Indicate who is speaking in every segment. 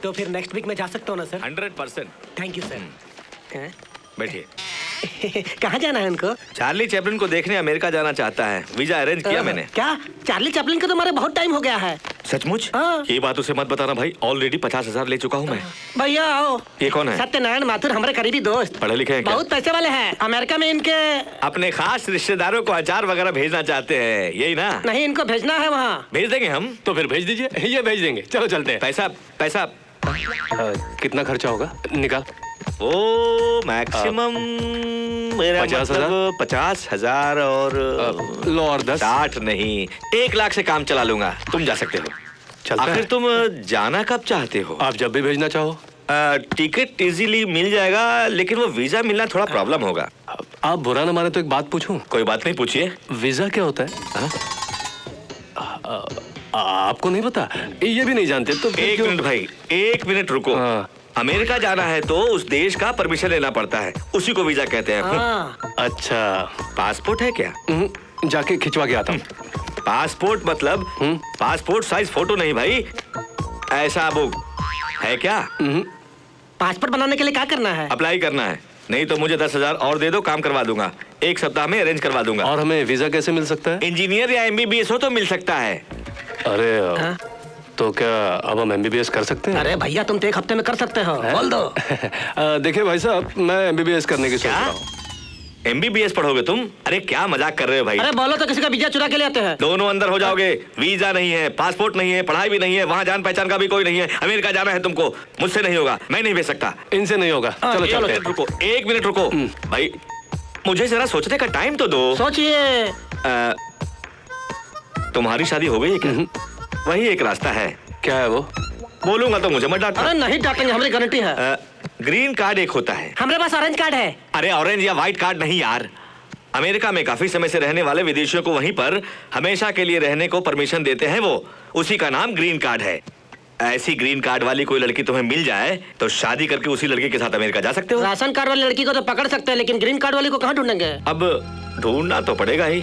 Speaker 1: तो फिर next week में जा सकता हूँ ना सर?
Speaker 2: 100%।
Speaker 1: Thank you sir.
Speaker 2: बैठिए।
Speaker 1: कहाँ जाना है उनको?
Speaker 2: चार्ली चैपलिन को देखने अमेरिका जाना चाहता है, वीजा अरेंज किया मैंने।
Speaker 1: क्या? चार्ली चैपलिन को तो हमारे बहुत टाइम हो गया है।
Speaker 2: सचमुच?
Speaker 1: हाँ।
Speaker 2: ये बात उसे मत बताना भाई, ऑलरेडी 50,000 ले चुका हूँ मैं।
Speaker 1: भैया आओ।
Speaker 2: ये कौन है?
Speaker 1: सत्यनारायण माथुर, हमारे करीबी दोस्त।
Speaker 2: पढ़े लिखे हैं क्या?
Speaker 1: बहुत पैसे वाले हैं। अमेरिका में इनके
Speaker 2: अपने खास रिश्तेदारों को अचार वगैरह भेजना चाहते हैं, यही ना?
Speaker 1: नहीं, इनको भेजना है वहाँ।
Speaker 2: भेज देंगे हम।
Speaker 3: तो फिर भेज दीजिए, ये भेज देंगे। चलो चलते हैं।
Speaker 2: पैसा पैसा
Speaker 3: कितना खर्चा होगा? निकाल।
Speaker 2: ओ मैक्सिमम मेरा
Speaker 3: 50,000?
Speaker 2: मतलब 50,000 और
Speaker 3: लो और 10।
Speaker 2: 60 नहीं, 1 लाख से काम चला लूंगा। तुम जा सकते हो।
Speaker 3: चलता
Speaker 2: आखिर
Speaker 3: है।
Speaker 2: तुम जाना कब चाहते हो?
Speaker 3: आप जब भी भेजना चाहो।
Speaker 2: टिकट इजीली मिल जाएगा, लेकिन वो वीजा मिलना थोड़ा प्रॉब्लम होगा।
Speaker 3: आप बुरा न माने तो एक बात पूछूं?
Speaker 2: कोई बात नहीं, पूछिए।
Speaker 3: वीजा क्या होता है? आपको नहीं पता? ये भी नहीं जानते तो फिर
Speaker 2: एक
Speaker 3: क्यों?
Speaker 2: मिनट भाई, 1 मिनट रुको। अमेरिका जाना है तो उस देश का परमिशन लेना पड़ता है, उसी को वीजा कहते हैं।
Speaker 3: अच्छा,
Speaker 2: पासपोर्ट है क्या?
Speaker 3: जाके खिंचवा के आता हूँ।
Speaker 2: पासपोर्ट मतलब पासपोर्ट साइज फोटो नहीं भाई, ऐसा वो है क्या?
Speaker 1: पासपोर्ट बनाने के लिए क्या करना है?
Speaker 2: अप्लाई करना है, नहीं तो मुझे 10,000 और दे दो, काम करवा दूंगा। 1 सप्ताह में अरेंज करवा दूंगा।
Speaker 3: और हमें वीजा कैसे मिल सकता है?
Speaker 2: इंजीनियर या MBBS हो तो मिल सकता है।
Speaker 3: अरे तो क्या अब हम MBBS कर सकते हैं?
Speaker 1: अरे भैया, तुम तो 1 हफ्ते में कर सकते हो। बोल दो।
Speaker 3: देखिए भाई साहब, मैं MBBS करने की सोच रहा हूँ।
Speaker 2: MBBS पढ़ोगे तुम? अरे क्या मजाक कर रहे हो भाई?
Speaker 1: अरे बोलो तो किसी का वीजा चुरा के ले आते हैं।
Speaker 2: दोनों अंदर हो जाओगे। वीजा नहीं है, पासपोर्ट नहीं है, पढ़ाई भी नहीं है, वहाँ जान पहचान का भी कोई नहीं है। अमेरिका जाना है तुमको, मुझसे नहीं होगा, मैं नहीं भेज सकता।
Speaker 3: इनसे नहीं होगा। चलो
Speaker 2: चलो
Speaker 3: चलते हैं।
Speaker 2: रुको, 1 मिनट रुको भाई, मुझे जरा सोचने का टाइम तो दो।
Speaker 1: सोचिए।
Speaker 2: तुम्हारी शादी हो गई है क्या? वही एक रास्ता है।
Speaker 3: क्या है वो?
Speaker 2: बोलूंगा तो मुझे मत डांटना।
Speaker 1: अरे नहीं डांटेंगे, हमारी गारंटी है।
Speaker 2: ग्रीन कार्ड एक होता है।
Speaker 1: हमारे पास ऑरेंज कार्ड है।
Speaker 2: अरे ऑरेंज या व्हाइट कार्ड नहीं यार, अमेरिका में काफी समय से रहने वाले विदेशियों को वहीं पर हमेशा के लिए रहने को परमिशन देते हैं, वो उसी का नाम ग्रीन कार्ड है। ऐसी ग्रीन कार्ड वाली कोई लड़की तुम्हें मिल जाए तो शादी करके उसी लड़के के साथ अमेरिका जा सकते हो।
Speaker 1: राशन कार्ड वाली लड़की को तो पकड़ सकते हैं, लेकिन ग्रीन कार्ड वाली को कहाँ ढूंढेंगे?
Speaker 2: अब ढूंढना तो पड़ेगा ही।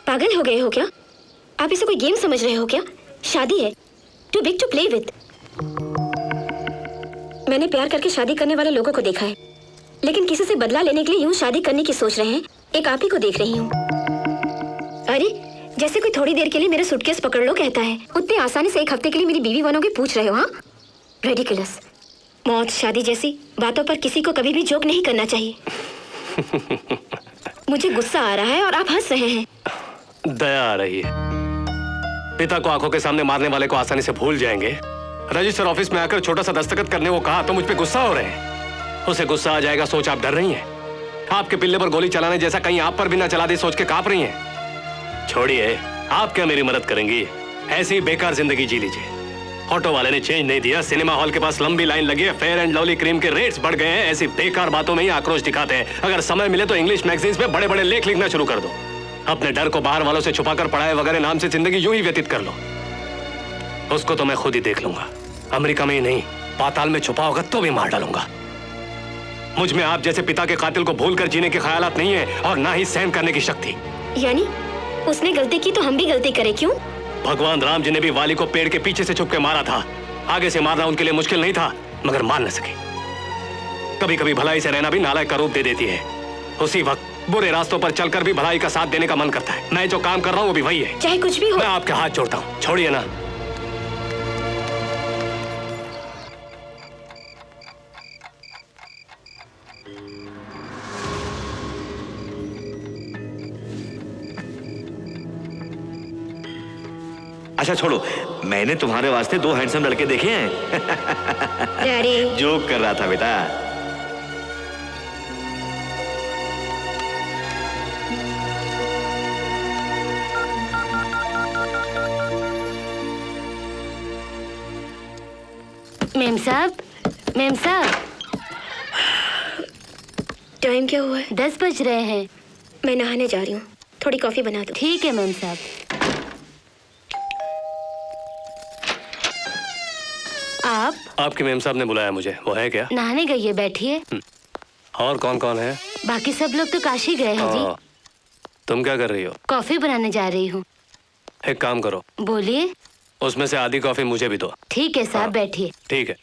Speaker 4: पागल हो गए हो क्या? आप इसे कोई गेम समझ रहे हो क्या? शादी है, too big to play with. मैंने प्यार करके शादी करने वाले लोगों को देखा है, लेकिन किसी से बदला लेने के लिए यूं शादी करने की सोच रहे हैं। एक आप ही को देख रही हूँ। अरे जैसे कोई थोड़ी देर के लिए मेरा सूटकेस पकड़ लो कहता है, उतनी आसानी से 1 हफ्ते के लिए मेरी बीवी बनोगे पूछ रहे हो? हाँ, रेडिकुलस। मौत शादी जैसी बातों पर किसी को कभी भी जोक नहीं करना चाहिए। मुझे गुस्सा आ रहा है और आप हंस रहे हैं।
Speaker 3: दया आ रही है। पिता को आंखों के सामने मारने वाले को आसानी से भूल जाएंगे। रजिस्टर ऑफिस में आकर छोटा सा दस्तखत करने को कहा तो मुझ पे गुस्सा हो रहे हैं। उसे गुस्सा आ जाएगा सोच आप डर रही हैं। आपके पिल्ले पर गोली चलाने जैसा कहीं आप पर भी ना चला दे सोच के कांप रही हैं। छोड़िए, आप क्या मेरी मदद करेंगी? ऐसी ही बेकार जिंदगी जी लीजिए। ऑटो वाले ने चेंज नहीं दिया, सिनेमा हॉल के पास लंबी लाइन लगी है, फेयर एंड लवली क्रीम के रेट्स बढ़ गए हैं। ऐसी बेकार बातों में ही आक्रोश दिखाते हैं। अगर समय मिले तो इंग्लिश मैगजीन्स में बड़े बड़े लेख लिखना शुरू कर दो। अपने डर को बाहर वालों से छुपाकर पढ़ाई वगैरह नाम से जिंदगी यूं ही व्यतीत कर लो। उसको तो मैं खुद ही देख लूंगा। अमेरिका में ही नहीं, पाताल में छुपा होगा तो भी मार डालूंगा। मुझ में आप जैसे पिता के कातिल को भूलकर जीने के ख्यालात नहीं है और ना ही सहन करने की शक्ति।
Speaker 4: यानी उसने गलती की तो हम भी गलती करें? क्यों?
Speaker 3: भगवान राम जी ने भी वाली को पेड़ के पीछे से छुप के मारा था। आगे से मारना उनके लिए मुश्किल नहीं था, मगर मान न सके। कभी कभी भलाई से रहना भी नालायक का रूप दे देती है। उसी वक्त बुरे रास्तों पर चलकर भी भलाई का साथ देने का मन करता है। मैं जो काम कर रहा हूँ वो भी वही है।
Speaker 4: चाहे कुछ भी हो।
Speaker 3: मैं आपके हाथ जोड़ता हूँ, छोड़िए ना।
Speaker 2: अच्छा छोड़ो, मैंने तुम्हारे वास्ते 2 हैंडसम लड़के देखे हैं।
Speaker 4: डैडी
Speaker 2: जोक कर रहा था बेटा।
Speaker 4: मेम साहब, मेम साहब, टाइम क्या हुआ है?
Speaker 5: 10 बज रहे हैं।
Speaker 4: मैं नहाने जा रही हूँ, थोड़ी कॉफी बना दो।
Speaker 5: ठीक है मेम साहब। आप?
Speaker 3: आपके मेम साहब ने बुलाया मुझे। वो है क्या?
Speaker 5: नहाने गई है, बैठिए।
Speaker 3: और कौन कौन है?
Speaker 5: बाकी सब लोग तो काशी गए हैं जी।
Speaker 3: तुम क्या कर रही हो?
Speaker 5: कॉफी बनाने जा रही हूँ।
Speaker 3: एक काम करो,
Speaker 5: बोलिए।
Speaker 3: उसमें से आधी कॉफी मुझे भी दो।
Speaker 5: ठीक है साहब, बैठिए।
Speaker 3: ठीक है।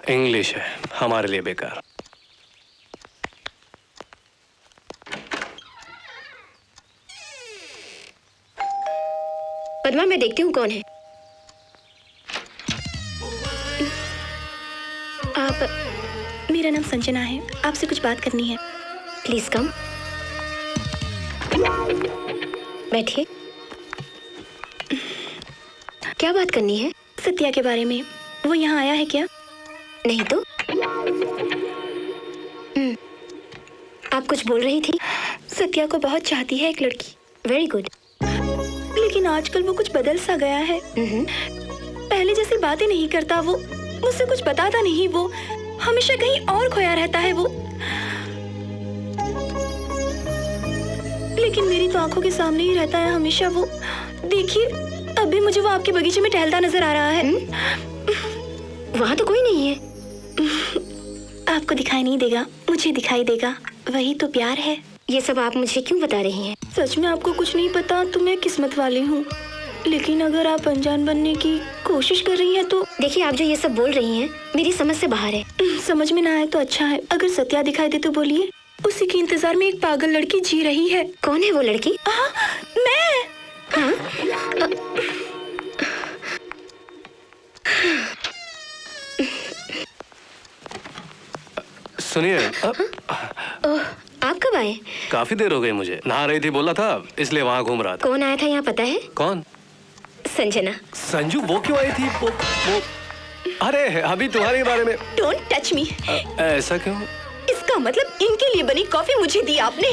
Speaker 3: इंग्लिश है हमारे लिए बेकार।
Speaker 4: पद्मा, मैं देखती हूँ कौन है।
Speaker 6: आप, मेरा नाम संजना है, आपसे कुछ बात करनी है।
Speaker 4: Please come. बैठिए। क्या बात करनी है?
Speaker 6: सत्या के बारे में। वो यहाँ आया है क्या?
Speaker 4: नहीं तो। आप कुछ बोल रही थी?
Speaker 6: सत्या को बहुत चाहती है एक लड़की।
Speaker 4: Very good.
Speaker 6: लेकिन आजकल वो कुछ बदल सा गया है। पहले जैसी बातें नहीं करता वो, मुझसे कुछ बताता नहीं वो, हमेशा कहीं और खोया रहता है वो। लेकिन मेरी तो आंखों के सामने ही रहता है हमेशा वो। देखिए, अभी मुझे वो आपके बगीचे में टहलता नजर आ रहा है।
Speaker 4: वहाँ तो कोई नहीं है।
Speaker 6: आपको दिखाई नहीं देगा, मुझे दिखाई देगा। वही तो प्यार है।
Speaker 4: ये सब आप मुझे क्यों बता रही हैं?
Speaker 6: सच में आपको कुछ नहीं पता तो मैं किस्मत वाली हूँ। लेकिन अगर आप अनजान बनने की कोशिश कर रही हैं तो।
Speaker 4: देखिए, आप जो ये सब बोल रही हैं मेरी समझ से बाहर है।
Speaker 6: समझ में ना आए तो अच्छा है। अगर सत्या दिखाई दे तो बोलिए। उसी के इंतजार में एक पागल लड़की जी रही है।
Speaker 4: कौन है वो लड़की?
Speaker 6: मैं।
Speaker 4: हाँ?
Speaker 3: सुनिए,
Speaker 4: ओह, आप कब आए?
Speaker 3: काफी देर हो गई मुझे। नहा रही थी बोला था, इसलिए वहाँ घूम रहा था।
Speaker 4: कौन आया था यहाँ पता है?
Speaker 3: कौन?
Speaker 4: संजना।
Speaker 3: संजू? वो क्यों आई थी? वो अरे अभी तुम्हारे बारे में।
Speaker 6: Don't touch me.
Speaker 3: ऐसा क्यों?
Speaker 6: इसका मतलब इनके लिए बनी कॉफी मुझे दी आपने।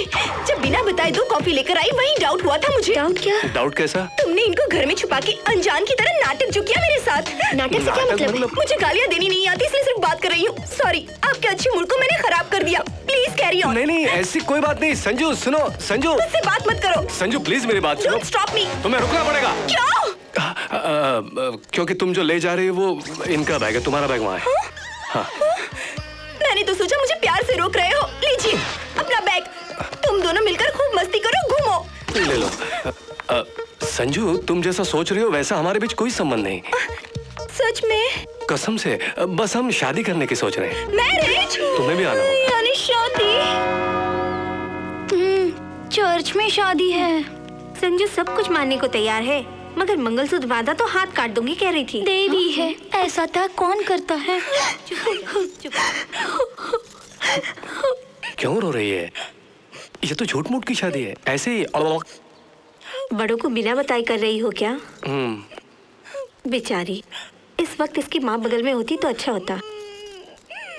Speaker 6: जब बिना बताए 2 कॉफी लेकर आई, वही डाउट हुआ था मुझे।
Speaker 4: डाउट क्या?
Speaker 3: डाउट कैसा?
Speaker 6: तुमने इनको घर में छुपा के अनजान की तरह नाटक जो किया मेरे साथ।
Speaker 4: नाटक से क्या
Speaker 3: नाटक
Speaker 4: मतलब है?
Speaker 6: मुझे गालियाँ देनी नहीं आती, इसलिए सिर्फ बात कर रही हूँ। सॉरी, आपके अच्छे मूड को मैंने खराब कर दिया। Please carry on.
Speaker 3: नहीं नहीं, ऐसी कोई बात नहीं। संजू सुनो, संजू।
Speaker 6: मुझसे बात मत करो।
Speaker 3: संजू प्लीज मेरी बात सुनो।
Speaker 6: Don't stop me.
Speaker 3: तुम्हें रुकना पड़ेगा।
Speaker 6: क्यों?
Speaker 3: क्योंकि तुम जो ले जा रही हो वो इनका बैग है, तुम्हारा बैग वहाँ है। हाँ।
Speaker 6: मैंने तो सोचा मुझे प्यार से रोक रहे हो। लीजिए अपना बैग। तुम दोनों मिलकर खूब मस्ती करो, घूमो।
Speaker 3: ले लो। संजू, तुम जैसा सोच रही हो वैसा हमारे बीच कोई संबंध नहीं।
Speaker 6: सच में?
Speaker 3: कसम से, बस हम शादी करने की सोच रहे हैं।
Speaker 6: मैरिज?
Speaker 3: तुम्हें भी आना होगा।
Speaker 6: यानी शादी?
Speaker 5: चर्च में शादी है।
Speaker 7: संजू सब कुछ मानने को तैयार है, मगर मंगलसूत्र बांधा तो हाथ काट दूंगी कह रही थी।
Speaker 5: देवी है, ऐसा था कौन करता है?
Speaker 3: क्यों रो रही है? ये तो झूठ मूठ की शादी है, ऐसे ही।
Speaker 7: बड़ों को बिना बताए कर रही हो क्या?
Speaker 3: हम्म।
Speaker 7: बेचारी, इस वक्त इसकी माँ बगल में होती तो अच्छा होता।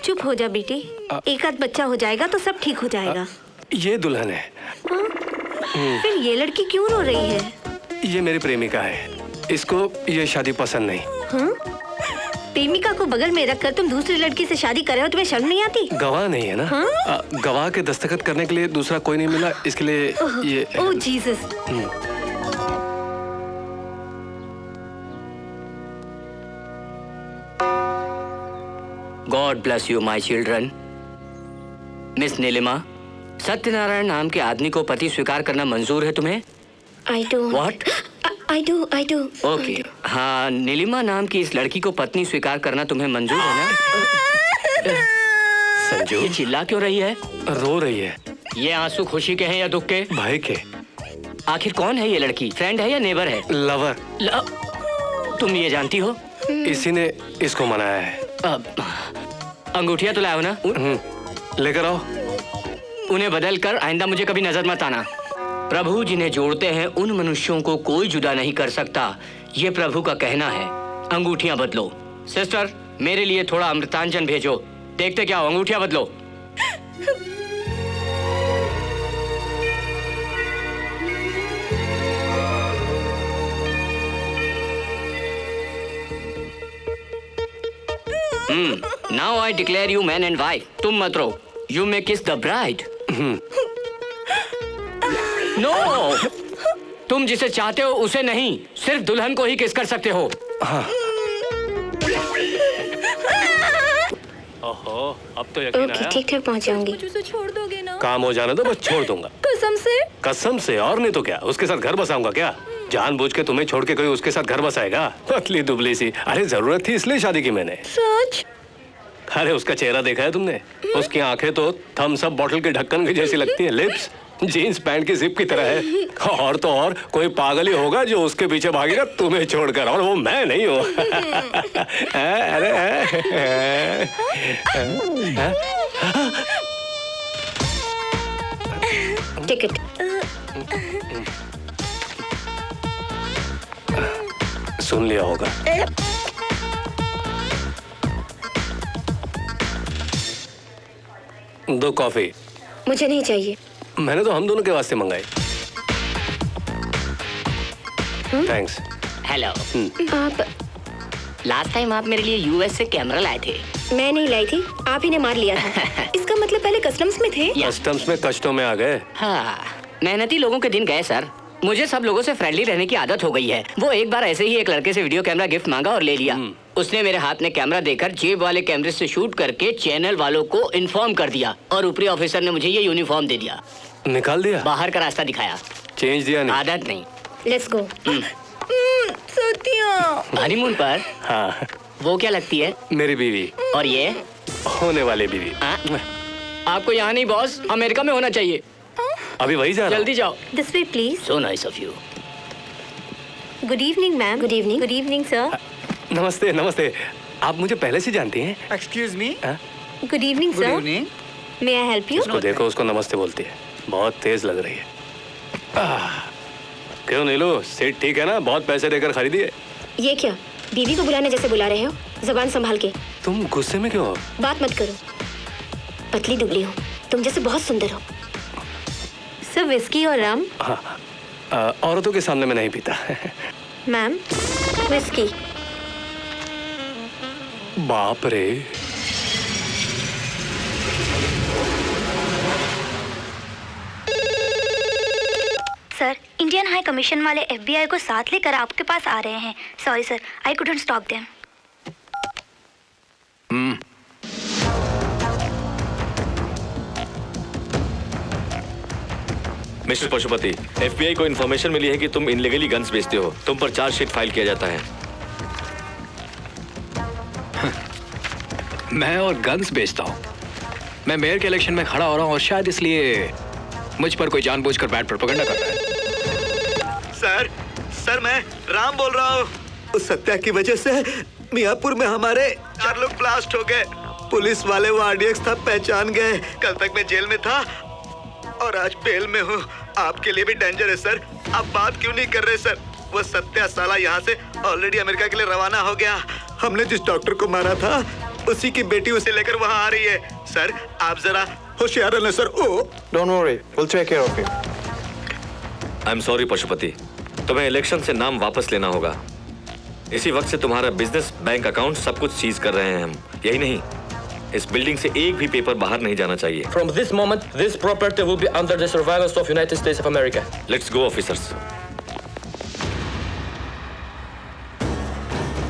Speaker 7: चुप हो जा बेटी, एक आध बच्चा हो जाएगा तो सब ठीक हो जाएगा।
Speaker 3: ये दुल्हन है।
Speaker 7: फिर ये लड़की क्यों रो रही है?
Speaker 3: ये मेरी प्रेमिका है, इसको ये शादी पसंद नहीं।
Speaker 7: हाँ? प्रेमिका को बगल में रखकर तुम दूसरी लड़की से शादी कर रहे हो, तुम्हें शर्म नहीं आती?
Speaker 3: गवाह नहीं है ना।
Speaker 7: हाँ?
Speaker 3: गवाह के दस्तखत करने के लिए दूसरा कोई नहीं मिला, इसके लिए ये।
Speaker 7: Oh Jesus.
Speaker 8: God bless you my children. Miss Neelima, Satyanarayana नाम के आदमी को पति स्वीकार करना मंजूर है तुम्हें?
Speaker 4: I do.
Speaker 8: What?
Speaker 4: I do.
Speaker 8: Okay. हाँ, नीलिमा नाम की इस लड़की को पत्नी स्वीकार करना तुम्हें मंजूर है ना?
Speaker 3: संजू,
Speaker 8: ये चिल्ला क्यों रही है?
Speaker 3: रो रही है।
Speaker 8: ये आंसू खुशी के हैं या दुख के?
Speaker 3: भाई के।
Speaker 8: आखिर कौन है ये लड़की? फ्रेंड है या नेबर है?
Speaker 3: लवर।
Speaker 8: तुम ये जानती हो?
Speaker 3: इसी ने इसको मनाया है।
Speaker 8: अंगूठिया तो लाओ ना।
Speaker 3: लेकर आओ।
Speaker 8: उन्हें बदल कर आइंदा मुझे कभी नजर मत आना। प्रभु जिन्हें जोड़ते हैं उन मनुष्यों को कोई जुदा नहीं कर सकता, ये प्रभु का कहना है। अंगूठियां बदलो। सिस्टर, मेरे लिए थोड़ा अमृतांजन भेजो। देखते क्या हो, अंगूठियां बदलो। Now I declare you man and wife. तुम मत रो। You may kiss the bride. No! तुम जिसे चाहते हो उसे नहीं, सिर्फ दुल्हन को ही किस कर सकते हो।
Speaker 3: हाँ। ओहो, अब तो यकीन
Speaker 4: ओके,
Speaker 3: आया।
Speaker 4: ठीक ठाक पहुंच जाऊंगी।
Speaker 6: मुझे छोड़ दोगे ना?
Speaker 3: काम हो जाना तो बस छोड़ दूंगा।
Speaker 6: कसम से।
Speaker 3: कसम से? और नहीं तो क्या, उसके साथ घर बसाऊंगा क्या? जानबूझ के तुम्हें छोड़ के कोई उसके साथ घर बसाएगा? पतली दुबली सी। अरे जरूरत थी इसलिए शादी की मैंने।
Speaker 6: सच?
Speaker 3: अरे उसका चेहरा देखा है तुमने? उसकी आंखें तो थम्स अप बॉटल के ढक्कन की जैसी लगती हैं, लिप्स जीन्स पैंट की जिप की तरह है। और तो और कोई पागल ही होगा जो उसके पीछे भागेगा तुम्हें छोड़कर, और वो मैं नहीं हूँ। अरे
Speaker 4: टिकट।
Speaker 3: सुन लिया होगा। दो कॉफी।
Speaker 4: मुझे नहीं चाहिए।
Speaker 3: मैंने तो हम दोनों के वास्ते मंगाई। थैंक्स।
Speaker 8: हेलो।
Speaker 4: आप?
Speaker 8: लास्ट टाइम आप मेरे लिए यूएस से कैमरा लाए थे।
Speaker 4: मैं नहीं लाई थी, आप ही ने मार लिया था।
Speaker 6: इसका मतलब पहले कस्टम्स में थे?
Speaker 3: कस्टम्स में कष्टों में आ गए।
Speaker 8: हाँ, मेहनती लोगों के दिन गए सर। मुझे सब लोगों से फ्रेंडली रहने की आदत हो गई है। वो एक बार ऐसे ही एक लड़के से वीडियो कैमरा गिफ्ट मांगा और ले लिया। उसने मेरे हाथ में कैमरा देकर जेब वाले कैमरे से शूट करके चैनल वालों को इन्फॉर्म कर दिया और ऊपरी ऑफिसर ने मुझे ये यूनिफॉर्म दे दिया।
Speaker 3: निकाल दिया?
Speaker 8: बाहर का रास्ता दिखाया।
Speaker 3: चेंज दिया नहीं?
Speaker 8: आदत नहीं।
Speaker 4: Let's go.
Speaker 6: सत्या।
Speaker 8: हनीमून पर?
Speaker 3: हाँ।
Speaker 8: वो क्या लगती है?
Speaker 3: मेरी बीवी।
Speaker 8: और ये?
Speaker 3: होने वाली बीवी।
Speaker 8: आपको यहाँ नहीं बॉस, अमेरिका में होना चाहिए।
Speaker 3: अभी वही जा रहा हूं।
Speaker 8: जल्दी जाओ।
Speaker 7: This way please.
Speaker 8: So nice of you.
Speaker 7: Good evening ma'am.
Speaker 4: Good evening.
Speaker 7: Good evening sir.
Speaker 3: नमस्ते नमस्ते। आप मुझे पहले से जानती हैं?
Speaker 9: Excuse me.
Speaker 7: Good evening
Speaker 9: good
Speaker 7: sir.
Speaker 9: Evening.
Speaker 7: May I help you?
Speaker 3: उसको देखो, उसको नमस्ते बोलती है। बहुत तेज लग रही है। क्यों नीलू, सीट ठीक है ना? बहुत पैसे देकर खरीदी है।
Speaker 4: ये क्या, बीवी को बुलाने जैसे बुला रहे हो? जबान संभाल के।
Speaker 3: तुम गुस्से में क्यों हो?
Speaker 4: बात मत करो। पतली दुबली हो, तुम जैसे बहुत सुंदर हो।
Speaker 7: सर विस्की और रम?
Speaker 3: औरतों के सामने मैं नहीं पीता।
Speaker 7: Ma'am whisky.
Speaker 3: बाप रे।
Speaker 5: सर, इंडियन हाई कमीशन वाले FBI को साथ लेकर आपके पास आ रहे हैं। Sorry sir, I couldn't stop them.
Speaker 2: Mister Pashupati, FBI को इन्फॉर्मेशन मिली है कि तुम इनलीगली गन्स बेचते हो। तुम पर चार्जशीट फाइल किया जाता है।
Speaker 10: मैं और गन्स बेचता हूँ? मैं मेयर के इलेक्शन में खड़ा हो रहा हूँ और शायद इसलिए मुझ पर कोई जानबूझकर बैड प्रोपेगेंडा कर रहा है।
Speaker 11: सर मैं राम बोल रहा हूँ। उस सत्या की वजह से मियापुर में हमारे 4 लोग ब्लास्ट हो गए। पुलिस वाले वो RDX था, पहचान गए। कल तक मैं जेल में था और आज बेल में हूँ। आपके लिए भी डेंजर है सर। आप बात क्यों नहीं कर रहे सर? वो सत्या साला यहाँ से ऑलरेडी अमेरिका के लिए रवाना हो गया। हमने जिस डॉक्टर को मारा था उसी की बेटी उसे लेकर वहाँ आ रही है। सर आप जरा होशियार रहना sir. Oh
Speaker 9: don't worry, will take care of you.
Speaker 2: I am sorry Pashupati, तुम्हें इलेक्शन से नाम वापस लेना होगा। इसी वक्त से तुम्हारा बिजनेस, बैंक अकाउंट सब कुछ सीज कर रहे हैं हम। यही नहीं, इस बिल्डिंग से एक भी पेपर बाहर नहीं जाना चाहिए।
Speaker 1: From this moment, this property will be under the surveillance of United States of America.
Speaker 2: Let's go officers.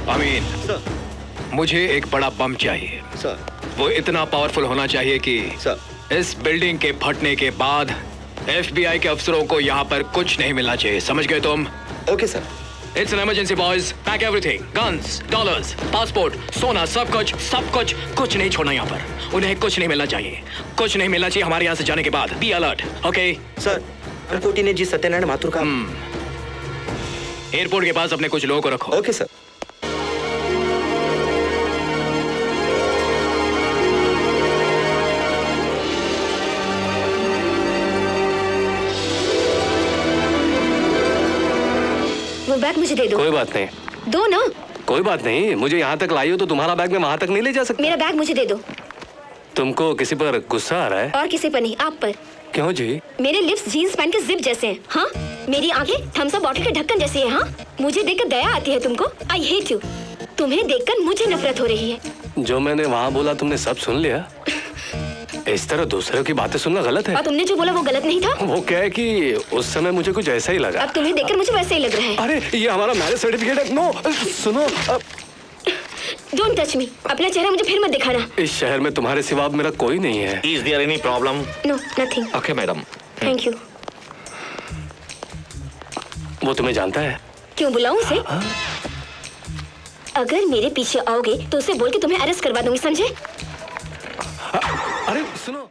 Speaker 10: Amin, मुझे एक बड़ा बम चाहिए।
Speaker 11: सर।
Speaker 10: वो इतना पावरफुल होना चाहिए कि
Speaker 11: सर।
Speaker 10: इस बिल्डिंग के फटने के बाद FBI के अफसरों को यहाँ पर कुछ नहीं मिलना चाहिए। समझ गए तुम?
Speaker 11: Okay sir.
Speaker 10: It's an emergency, boys. Pack everything. Guns, dollars, passport, सोना, सब कुछ, कुछ नहीं छोड़ना यहाँ पर। उन्हें कुछ नहीं मिलना चाहिए। कुछ नहीं मिलना चाहिए हमारे यहाँ से जाने के बाद। Be alert, okay?
Speaker 1: सर, कोटी ने जी सत्यनारायण माथुर का।
Speaker 10: एयरपोर्ट के पास अपने कुछ लोगों को रखो।
Speaker 11: Okay sir.
Speaker 4: वो बैग मुझे दे दो।
Speaker 3: कोई बात नहीं।
Speaker 4: दो ना।
Speaker 3: कोई बात नहीं, मुझे यहाँ तक लाई हो तो तुम्हारा बैग मैं वहाँ तक नहीं ले जा सकता।
Speaker 4: मेरा बैग मुझे दे दो।
Speaker 3: तुमको किसी पर गुस्सा आ रहा है?
Speaker 4: और किसी पर नहीं, आप पर।
Speaker 3: क्यों जी?
Speaker 4: मेरे लिप्स जीन्स पैंट के जिप जैसे हैं। हाँ, मेरी आंखें थम्स अप बॉटल के ढक्कन जैसी है। हाँ, मुझे देखकर दया आती है तुमको। I hate you. तुम्हें देखकर मुझे नफरत हो रही है।
Speaker 3: जो मैंने वहाँ बोला तुमने सब सुन लिया? इस तरह दूसरों की बातें सुनना गलत है।
Speaker 4: और तुमने जो बोला वो गलत नहीं था?
Speaker 3: वो क्या है कि उस समय मुझे कुछ ऐसा ही लगा।
Speaker 4: अब तुम्हें देखकर मुझे वैसे ही लग रहा है।
Speaker 3: अरे ये हमारा मैरिज सर्टिफिकेट है। नो सुनो,
Speaker 4: डोंट टच मी। अपना चेहरा मुझे फिर मत दिखाना।
Speaker 3: इस शहर में तुम्हारे सिवा अब मेरा कोई नहीं है।
Speaker 2: Is there any problem?
Speaker 4: No, nothing.
Speaker 2: Okay madam.
Speaker 4: Thank you.
Speaker 3: वो तुम्हें जानता है?
Speaker 4: क्यों बुलाऊं उसे? अगर मेरे पीछे आओगे तो उसे बोल के तुम्हें अरेस्ट करवा दूंगी, समझे?
Speaker 3: अरे सुनो।